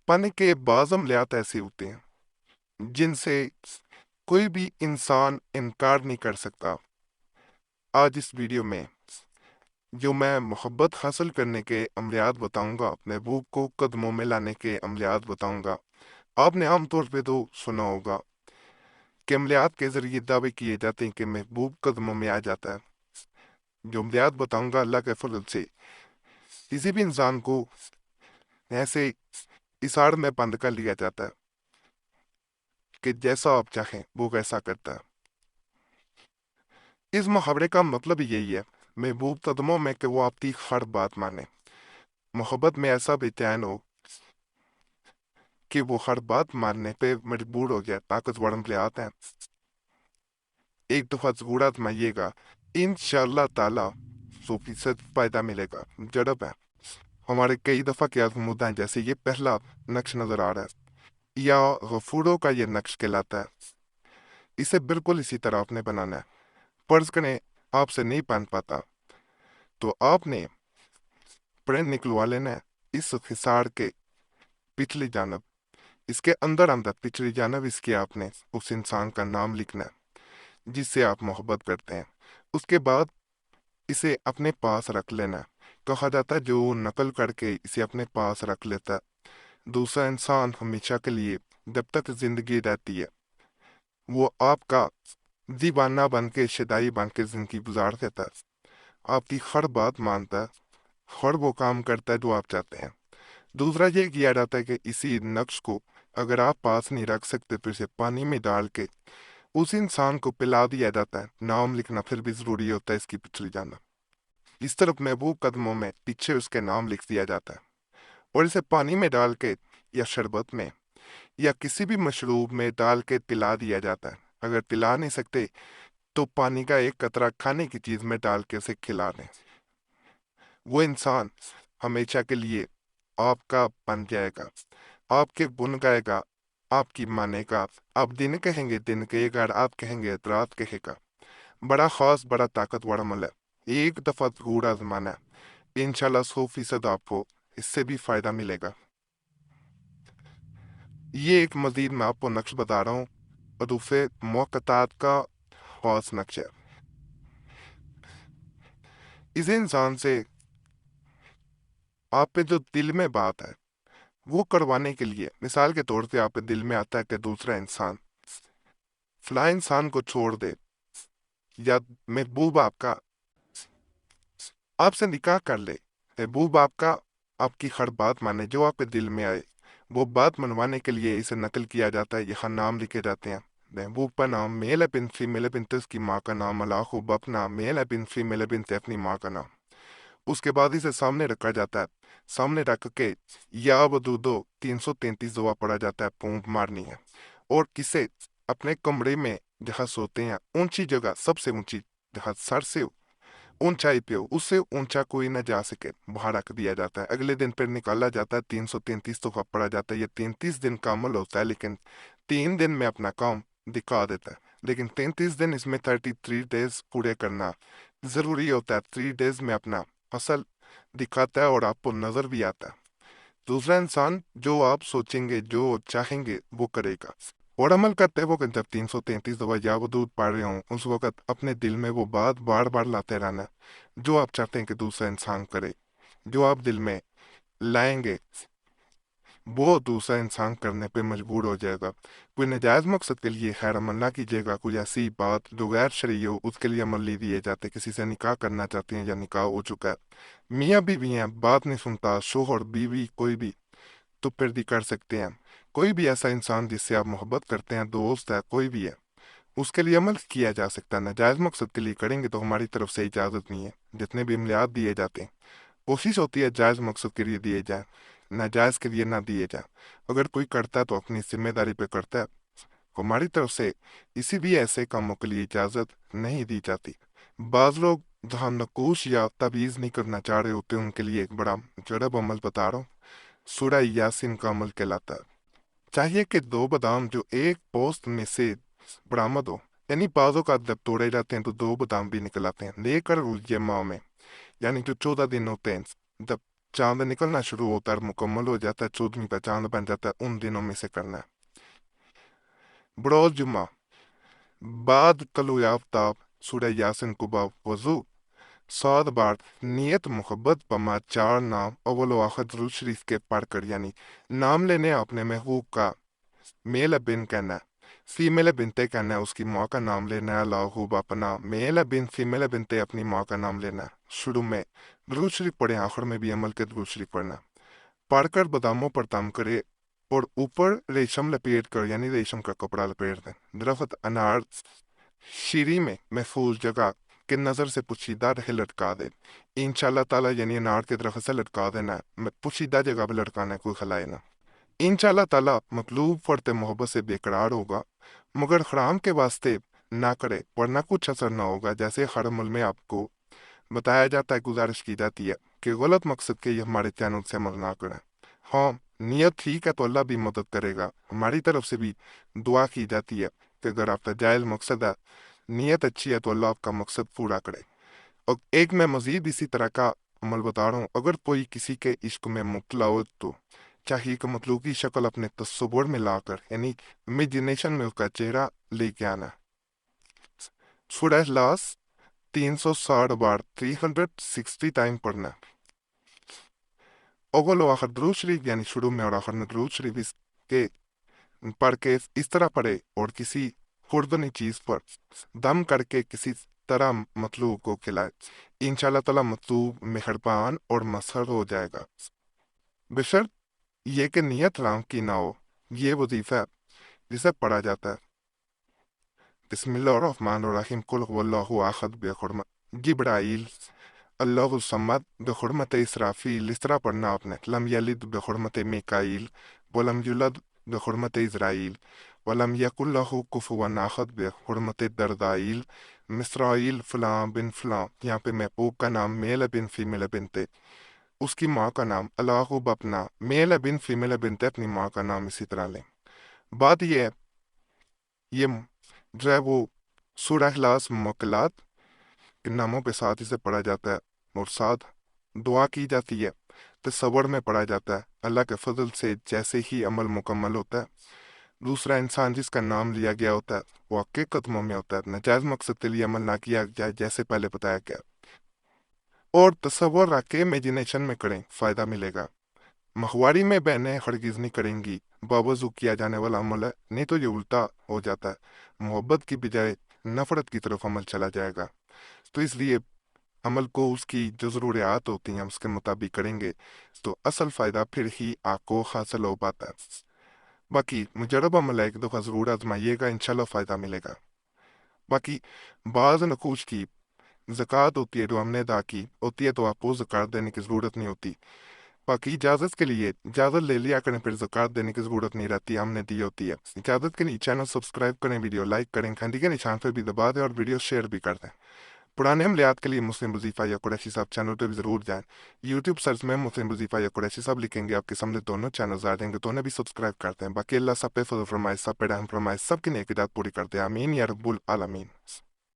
पानी के बाज़ अमलियात ऐसे होते हैं जिनसे कोई भी इंसान इनकार नहीं कर सकता। आज इस वीडियो में जो मैं मोहब्बत हासिल करने के अमलियात बताऊंगा, महबूब को कदमों में लाने के अमलियात बताऊंगा। आपने आमतौर पे तो सुना होगा कि अमलियात के ज़रिए दावे किए जाते हैं कि महबूब कदमों में आ जाता है। जो अमलियात बताऊंगा अल्लाह के फजल से किसी भी इंसान को ऐसे इसार में बंद कर लिया जाता है कि जैसा आप चाहें वो वैसा करता है। इस मुहावरे का मतलब यही है, महबूब कदमों में, कि वो आपकी हर बात माने। मोहब्बत में ऐसा बेचैन हो कि वो हर बात मानने पे मजबूर हो जाए। ताकतवर अमलियात हैं, एक दफा जरूर आजमाइएगा, इंशाअल्लाह ताला 100% फायदा मिलेगा। जरब है, हमारे कई दफा के आजमूद हैं। जैसे ये पहला नक्श नजर आ रहा है, या गफूरों का ये नक्श कहलाता है। इसे बिल्कुल इसी तरह आपने बनाना है। फर्ज करें आपसे नहीं बन पाता तो आपने प्रिंट निकलवा लेना है इस हिसार के पिछली जानब, इसके अंदर अंदर पिछली जानब इसके आपने उस इंसान का नाम लिखना है जिससे आप मोहब्बत करते हैं। उसके बाद इसे अपने पास रख लेना है। कहा जाता है जो नकल करके इसे अपने पास रख लेता है, दूसरा इंसान हमेशा के लिए, जब तक जिंदगी रहती है, वो आपका दीवाना बन के, शिदाई बन के जिंदगी गुजार देता है। आपकी हर बात मानता है, हर वो काम करता है जो आप चाहते हैं। दूसरा ये किया जाता है कि इसी नक्श को अगर आप पास नहीं रख सकते तो इसे पानी में डाल के उस इंसान को पिला दिया जाता है। नाम लिखना फिर भी जरूरी होता है इसकी पिछली जानब। इस तरफ महबूब कदमों में पीछे उसके नाम लिख दिया जाता है और इसे पानी में डाल के या शरबत में या किसी भी मशरूब में डाल के पिला दिया जाता है। अगर पिला नहीं सकते तो पानी का एक कतरा खाने की चीज में डाल के उसे खिला दें। वो इंसान हमेशा के लिए आपका बन जाएगा, आपके गुण गाएगा, आपकी मानेगा। आप दिन कहेंगे दिन कहेगा, आप कहेंगे रात कहेगा। बड़ा खास, बड़ा ताकतवर अमल है, एक दफा जरूर आजमाना है। इंशाल्लाह 100% आपको इससे भी फायदा मिलेगा। ये एक मजीद मैं आपको नक्श बता रहा हूँ, अदूफे मौक़ात का खास नक्श है। इस इंसान से आप पे जो दिल में बात है वो करवाने के लिए, मिसाल के तौर पे आप पे दिल में आता है कि दूसरा इंसान फला इंसान को छोड़ दे, या महबूब आपका आपसे निकाह कर ले, महबूब आपका आपकी हर बात माने, जो आप पे दिल में आए वो बात मनवाने के लिए इसे नकल किया जाता है। यहाँ नाम लिखे जाते हैं। महबूब का नाम मेल है, बिन फीमेल है, बिन उसकी माँ का नाम, अलाखूब अपना मेल है, बिन फीमेल है, बिन अपनी माँ का नाम। उसके बाद इसे सामने रखा जाता है। सामने रख के या वदूदो 333 दुआ पढ़ा जाता है, पूंछ मारनी है। और किसे अपने कमरे में जहाँ सोते हैं, ऊंची जगह, सबसे ऊंची जहाँ सर से ऊंचाई पे हो, उससे ऊंचा कोई न जा सके, वहां रख दिया जाता है। अगले दिन फिर निकाला जाता है, 333 तोहफा पड़ा जाता है। ये 33 दिन का अमल होता है, लेकिन 3 दिन में अपना काम दिखा देता है। लेकिन 33 दिन, इसमें 33 डेज पूरे करना जरूरी होता है। 3 डेज में अपना असल दिखाता है और आपको नजर भी आता है। दूसरा इंसान जो आप सोचेंगे, जो चाहेंगे वो करेगा। और अमल करते वक्त जब 333 दफा या वदूद पढ़ रहे हों, उस वक्त अपने दिल में वो बात बार बार लाते रहना जो आप चाहते हैं कि दूसरा इंसान करे। जो आप दिल में लाएंगे वो दूसरा इंसान करने पे मजबूर हो जाएगा। कोई नाजायज मकसद के लिए खैर अमल ना कीजिएगा। कोई ऐसी बात जो गैर शरई हो उसके लिए अमल नहीं दिए जाते। किसी से निकाह करना चाहते हैं या निकाह हो चुका है, मियाँ बीवी हैं, बात नहीं सुनता, शोहर बीवी कोई भी, तो फिर भी कर सकते हैं। कोई भी ऐसा इंसान जिससे आप मोहब्बत करते हैं, दोस्त है, कोई भी है, उसके लिए अमल किया जा सकता है। नाजायज मकसद के लिए करेंगे तो हमारी तरफ से इजाज़त नहीं है। जितने भी अमलियात दिए जाते हैं कोशिश होती है जायज़ मकसद के लिए दिए जाए, नाजायज़ के लिए ना दिए जाए। अगर कोई करता है तो अपनी जिम्मेदारी पे करता है। हमारी तरफ से किसी भी ऐसे कामों के लिए इजाज़त नहीं दी जाती। बाज़ लोग जहाँ नकूश या तवीज़ नहीं करना चाह रहे होते, उनके लिए एक बड़ा जड़ब अमल बता रहा हूँ। सूरह यासीन का अमल कहलाता है। चाहिए कि 2 बादाम जो एक पोस्ट में से बरामद हो, यानी बाजों का जब तोड़े जाते हैं तो 2 बादाम भी निकल आते हैं, लेकर ये माह में, यानी जो 14 दिन होते हैं, जब چاند نکلنا شروع ہوتا ہے اور مکمل ہو جاتا ہے، 14ویں کا چاند بن جاتا ہے، ان دنوں میں سے کرنا ہے۔ بروز جمعہ بعد طلوع آفتاب سورہ یاسین کو وضو 7 بار نیت محبت بما 4 نام اول و آخر درود شریف کے پڑھ کر، یعنی نام لینے اپنے محبوب کا میل بن کہنا ہے، فیمیل بنتے کہنا ہے، اس کی ماں کا نام لینا ہے، اللہ باپنا میل بن فیمیل بنتے اپنی ماں کا نام لینا ہے، شروع میں درود شریف پڑھیں، آخر میں بھی عمل کے درود شریف پڑھنا، پڑھ کر باداموں پر دم کرے اور اوپر ریشم لپیٹ کر، یعنی ریشم کا کپڑا لپیٹ دیں، درخت انار شیری میں محفوظ جگہ کہ نظر سے پوشیدہ رہے لٹکا دے، انشاءاللہ تعالیٰ یعنی انار کے درخت سے لٹکا دینا ہے، پوشیدہ جگہ پہ لٹکانا ہے، کوئی خلائے نہ۔ انشاءاللہ تعالیٰ مطلوب فرتے محبت سے بے قرار ہوگا، مگر حرام کے واسطے نہ کرے ورنہ کچھ اثر نہ ہوگا۔ جیسے ہر عمل میں آپ کو بتایا جاتا ہے، گزارش کی جاتی ہے کہ غلط مقصد کے یہ ہمارے چینل سے عمل نہ کریں۔ ہاں نیت ٹھیک ہے تو اللہ بھی مدد کرے گا، ہماری طرف سے بھی دعا کی جاتی ہے کہ اگر آپ کا جائز مقصد ہے، نیت اچھی ہے تو اللہ آپ کا مقصد پورا کرے۔ اور ایک میں مزید اسی طرح کا عمل بتا رہا ہوں، اگر کوئی کسی کے عشق میں مبتلا ہو تو چاہیے کہ مطلوبی شکل اپنے تصور میں لا کر، یعنی امیجنیشن میں اس کا چہرہ لے کے آنا۔ سورہ اخلاص 360 بار 360 ٹائم پڑھنا، اول و آخر درود شریف یعنی شروع میں اور آخر میں درود شریف اس کے پڑھ کے اس طرح پڑھے اور کسی خوردنی چیز پر دم کر کے کسی طرح مطلوب کو کھلائے، انشاءاللہ تعالیٰ مطلوب مہربان اور مسر ہو جائے گا، بشرط یہ کہ نیت رام کی نہ ہو۔ یہ وظیفہ جسے پڑھا جاتا ہے بسم اللہ الرحمن الرحیم قل هو اللہ احد بحرمت جبرائیل اللہ الصمد بحرمت اسرافیل، اس طرح پڑھنا آپ نے، لم یلد بحرمت میکائیل ولم یولد بحرمت اسرائیل ولم یکن لہ کفوا احد بحرمت دردائیل مسرائیل فلاں بن فلاں، یہاں پہ محبوب کا نام میل بن فیمیل بنتے، اس کی ماں کا نام اللہ بپنا میل بن فیمیل بنتے، اپنی ماں کا نام اسی طرح لیں۔ بات یہ ہے، یہ جو ہے وہ سورہ اخلاص موکلات کے ناموں پہ ساتھ اسے پڑھا جاتا ہے اور ساتھ دعا کی جاتی ہے، تصور میں پڑھا جاتا ہے، اللہ کے فضل سے جیسے ہی عمل مکمل ہوتا ہے، دوسرا انسان جس کا نام لیا گیا ہوتا ہے وہ آپ کے قدموں میں ہوتا ہے، ناجائز مقصد کے لیے عمل نہ کیا جائے جیسے پہلے بتایا گیا، اور تصور رکھ کے امیجنیشن میں کریں، فائدہ ملے گا۔ مخواری میں بہنیں ہرگز نہیں کریں گی، باوضو کیا جانے والا عمل ہے، نہیں تو یہ الٹا ہو جاتا ہے، محبت کی بجائے نفرت کی طرف عمل چلا جائے گا، تو اس لیے عمل کو اس کی جو ضروریات ہوتی ہیں اس کے مطابق کریں گے تو اصل فائدہ پھر ہی آپ کو حاصل ہو پاتا ہے۔ باقی مجرب عمل ہے، ایک دفعہ ضرور آزمائیے گا، انشاءاللہ فائدہ ملے گا۔ باقی بعض نقوش کی زکوٰۃ ہوتی ہے جو ہم نے ادا کی ہوتی ہے تو آپ کو زکوٰۃ دینے کی ضرورت نہیں ہوتی، باقی اجازت کے لیے اجازت لے لیا کریں، پھر زکوٰۃ دینے کی ضرورت نہیں رہتی، ہم نے دی ہوتی ہے۔ اجازت کے لیے چینل سبسکرائب کریں، ویڈیو لائک کریں، گھنٹی کے نشان پہ بھی دبا دیں اور ویڈیو شیئر بھی کر دیں۔ پرانے عملیات کے لیے مسلم وظیفہ یا قریشی صاحب چینل پہ بھی ضرور جائیں، یوٹیوب سرچ میں مسلم وظیفہ یا قریشی صاحب لکھیں گے، آپ کے سامنے دونوں چینلز آ جائیں گے، تو انہیں بھی سبسکرائب کر دیں۔ باقی اللہ سب پہ فضل فرمائے، سب پہ رحم فرمائے، سب کی نیک ارادات پوری کر دے، آمین یا رب العالمین۔